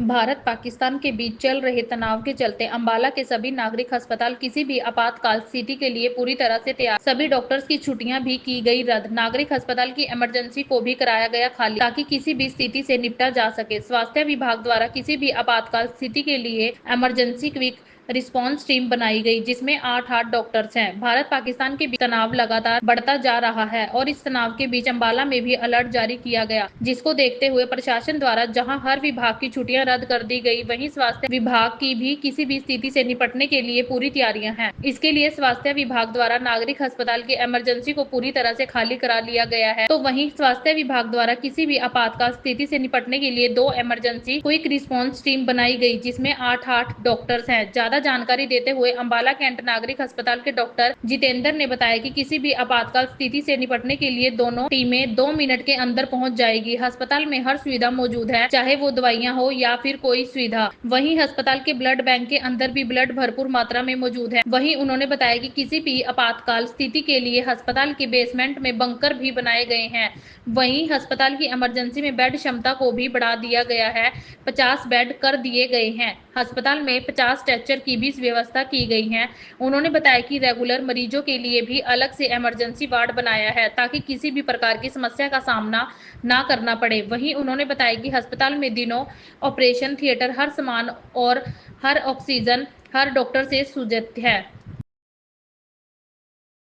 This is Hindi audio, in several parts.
भारत पाकिस्तान के बीच चल रहे तनाव के चलते अंबाला के सभी नागरिक अस्पताल किसी भी आपातकाल स्थिति के लिए पूरी तरह से तैयार। सभी डॉक्टर्स की छुट्टियां भी की गई रद्द। नागरिक अस्पताल की इमरजेंसी को भी कराया गया खाली, ताकि किसी भी स्थिति से निपटा जा सके। स्वास्थ्य विभाग द्वारा किसी भी आपातकाल स्थिति के लिए इमरजेंसी क्विक रिस्पांस टीम बनाई गई, जिसमें 8 डॉक्टर्स हैं। भारत पाकिस्तान के बीच तनाव लगातार बढ़ता जा रहा है और इस तनाव के बीच अंबाला में भी अलर्ट जारी किया गया, जिसको देखते हुए प्रशासन द्वारा जहां हर विभाग की छुट्टियां रद्द कर दी गई, वहीं स्वास्थ्य विभाग की भी किसी भी स्थिति से निपटने के लिए पूरी तैयारियां हैं। इसके लिए स्वास्थ्य विभाग द्वारा नागरिक अस्पताल की इमरजेंसी को पूरी तरह से खाली करा लिया गया है। तो वहीं स्वास्थ्य विभाग द्वारा किसी भी आपातकाल स्थिति से निपटने के लिए 2 इमरजेंसी क्विक रिस्पांस टीम बनाई गई, जिसमें 8 डॉक्टर्स हैं। ज्यादा जानकारी देते हुए अंबाला कैंट नागरिक अस्पताल के डॉक्टर जितेंद्र ने बताया कि किसी भी आपातकाल स्थिति से निपटने के लिए दोनों टीमें 2 मिनट के अंदर पहुंच जाएगी। अस्पताल में हर सुविधा मौजूद है, चाहे वो दवाइयां हो या फिर कोई सुविधा। वहीं अस्पताल के ब्लड बैंक के अंदर भी ब्लड भरपूर मात्रा में मौजूद है। वहीं उन्होंने बताया कि किसी भी आपातकाल स्थिति के लिए अस्पताल के बेसमेंट में बंकर भी बनाए गए हैं। वहीं अस्पताल की इमरजेंसी में बेड क्षमता को भी बढ़ा दिया गया है, 50 बेड कर दिए गए हैं। अस्पताल में 50 स्ट्रेचर की भी व्यवस्था की गई है। उन्होंने बताया कि रेगुलर मरीजों के लिए भी अलग से इमरजेंसी वार्ड बनाया है, ताकि किसी भी प्रकार की समस्या का सामना ना करना पड़े। वहीं उन्होंने बताया कि अस्पताल में दिनों ऑपरेशन थिएटर, हर सामान और हर ऑक्सीजन हर डॉक्टर से सुसज्जित है।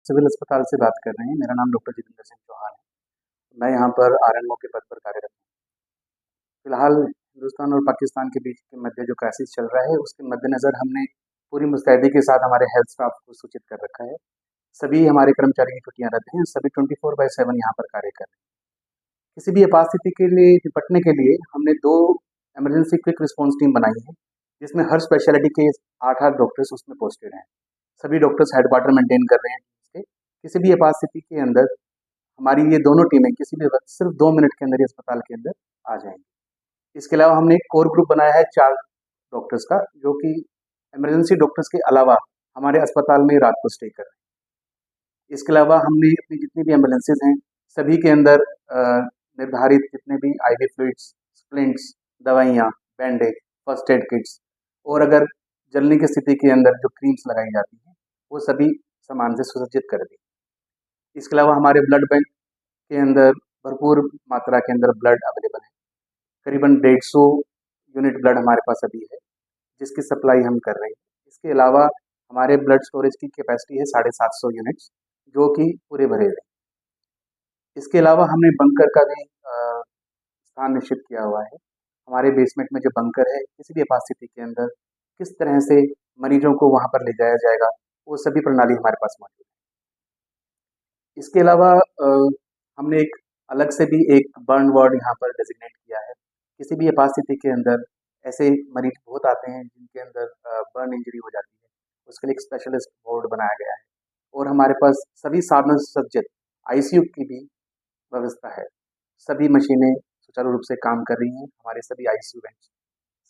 सिविल अस्पताल से बात कर रहे हैं। मेरा नाम डॉक्टर जितेंद्र सिंह चौहान है। मैं यहाँ पर आरएनओ के पद पर कार्यरत हूँ। फिलहाल हिंदुस्तान और पाकिस्तान के बीच के मध्य जो क्राइसिस चल रहा है, उसके मद्देनज़र हमने पूरी मुस्तैदी के साथ हमारे हेल्थ स्टाफ को सूचित कर रखा है। सभी हमारे कर्मचारी की छुट्टियां रद्द हैं। सभी 24/7 यहाँ पर कार्य कर रहे हैं। किसी भी आपात स्थिति के लिए निपटने के लिए हमने 2 इमरजेंसी क्विक रिस्पॉन्स टीम बनाई है, जिसमें हर स्पेशलिटी के 8 डॉक्टर्स उसमें पोस्टेड हैं। सभी डॉक्टर्स हेडक्वार्टर मेंटेन कर रहे हैं। किसी भी आपात स्थिति के अंदर हमारी ये दोनों टीमें किसी भी वक्त सिर्फ 2 मिनट के अंदर ही अस्पताल के अंदर आ जाएंगी। इसके अलावा हमने एक कोर ग्रुप बनाया है 4 डॉक्टर्स का, जो कि इमरजेंसी डॉक्टर्स के अलावा हमारे अस्पताल में रात को स्टे कर रहे हैं। इसके अलावा हमने अपनी जितनी भी एम्बुलेंसेज हैं, सभी के अंदर निर्धारित जितने भी आईवी फ्लूइड्स, स्प्लिंट्स, दवाइयाँ, बैंडेज, फर्स्ट एड किट्स और अगर जलने की स्थिति के अंदर जो क्रीम्स लगाई जाती हैं, वो सभी सामान से सुसज्जित कर दी। इसके अलावा हमारे ब्लड बैंक के अंदर भरपूर मात्रा के अंदर ब्लड अवेलेबल है। करीबन 150 यूनिट ब्लड हमारे पास अभी है, जिसकी सप्लाई हम कर रहे हैं। इसके अलावा हमारे ब्लड स्टोरेज की कैपेसिटी है 750 यूनिट्स, जो कि पूरे भरे हुए हैं। इसके अलावा हमने बंकर का भी स्थान निश्चित किया हुआ है। हमारे बेसमेंट में जो बंकर है, किसी भी आपात स्थिति के अंदर किस तरह से मरीजों को वहाँ पर ले जाया जाएगा, वो सभी प्रणाली हमारे पास मौजूद है। इसके अलावा हमने एक अलग से भी एक बर्न वार्ड यहाँ पर डेजिग्नेट किया है। किसी भी आपात स्थिति के अंदर ऐसे मरीज बहुत आते हैं जिनके अंदर बर्न इंजरी हो जाती है, उसके लिए एक स्पेशलिस्ट वार्ड बनाया गया है और हमारे पास सभी साधन सज्जित आईसीयू की भी व्यवस्था है। सभी मशीनें सुचारू रूप से काम कर रही हैं। हमारे सभी आईसीयू बेंच,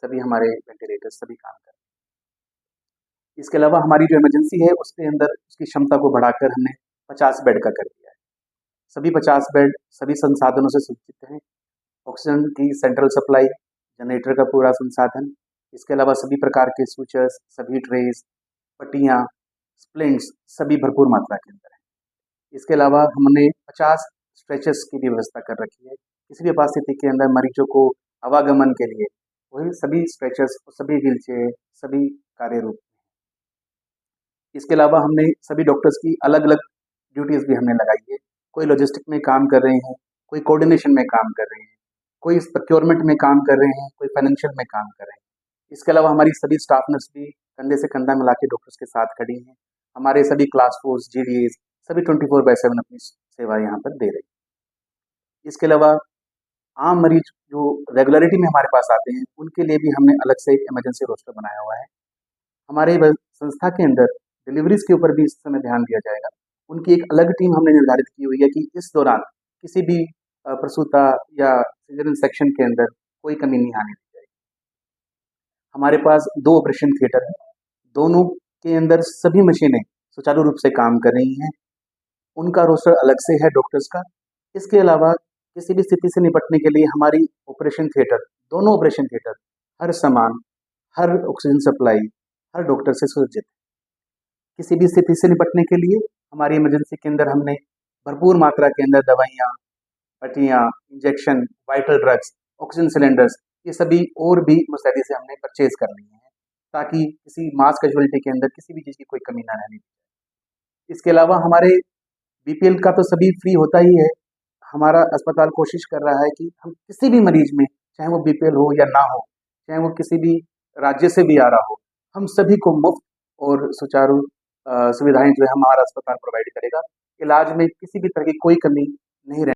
सभी हमारे वेंटिलेटर सभी काम कर रहे हैं। इसके अलावा हमारी जो इमरजेंसी है, उसके अंदर उसकी क्षमता को बढ़ाकर हमने 50 बेड का कर दिया है। सभी 50 बेड सभी संसाधनों से सज्जित हैं। ऑक्सीजन की सेंट्रल सप्लाई, जनरेटर का पूरा संसाधन, इसके अलावा सभी प्रकार के स्विचर्स, सभी ट्रेस, पट्टियाँ, स्प्लिंट्स सभी भरपूर मात्रा के अंदर हैं। इसके अलावा हमने 50 स्ट्रेचर्स की भी व्यवस्था कर रखी है। किसी भी आपात स्थिति के अंदर मरीजों को आवागमन के लिए वही सभी स्ट्रेचर्स, सभी व्हील चेयर, सभी कार्य रूप में। इसके अलावा हमने सभी डॉक्टर्स की अलग अलग ड्यूटीज़ भी हमने लगाई है। कोई लॉजिस्टिक में काम कर रहे हैं, कोई कोऑर्डिनेशन में काम कर रहे हैं, कोई प्रोक्योरमेंट में काम कर रहे हैं, कोई फाइनेंशियल में काम कर रहे हैं। इसके अलावा हमारी सभी स्टाफ नर्स भी कंधे से कंधा मिला के डॉक्टर्स के साथ खड़ी हैं। हमारे सभी क्लास फोर्स, जीडीएस सभी 24/7 अपनी सेवा यहाँ पर दे रहे हैं। इसके अलावा आम मरीज जो रेगुलरिटी में हमारे पास आते हैं, उनके लिए भी हमने अलग से एक इमरजेंसी रोस्टर बनाया हुआ है। हमारे संस्था के अंदर डिलीवरीज के ऊपर भी इस समय ध्यान दिया जाएगा। उनकी एक अलग टीम हमने निर्धारित की हुई है कि इस दौरान किसी भी प्रसूता या सिजेरियन सेक्शन के अंदर कोई कमी नहीं आने दी जाएगी। हमारे पास 2 ऑपरेशन थिएटर हैं, दोनों के अंदर सभी मशीनें सुचारू रूप से काम कर रही हैं। उनका रोस्टर अलग से है डॉक्टर्स का। इसके अलावा किसी भी स्थिति से निपटने के लिए हमारी ऑपरेशन थिएटर, दोनों ऑपरेशन थिएटर हर सामान, हर ऑक्सीजन सप्लाई, हर डॉक्टर से सुसज्जित है। किसी भी स्थिति से निपटने के लिए हमारी इमरजेंसी के अंदर हमने भरपूर मात्रा के अंदर दवाइयाँ, पट्टियाँ, injection, vital drugs, oxygen cylinders, ये सभी और भी मुस्तैदी से हमने परचेज़ कर लिए हैं, ताकि किसी मास कैजुअलिटी के अंदर किसी भी चीज़ की कोई कमी ना रहने दी। इसके अलावा हमारे बीपीएल का तो सभी फ्री होता ही है। हमारा अस्पताल कोशिश कर रहा है कि हम किसी भी मरीज में, चाहे वो बीपीएल हो या ना हो, चाहे वो किसी भी राज्य से भी आ रहा हो, हम सभी को मुफ्त और सुचारू सुविधाएं जो है हमारा अस्पताल प्रोवाइड करेगा। इलाज में किसी भी तरह की कोई कमी नहीं रहे।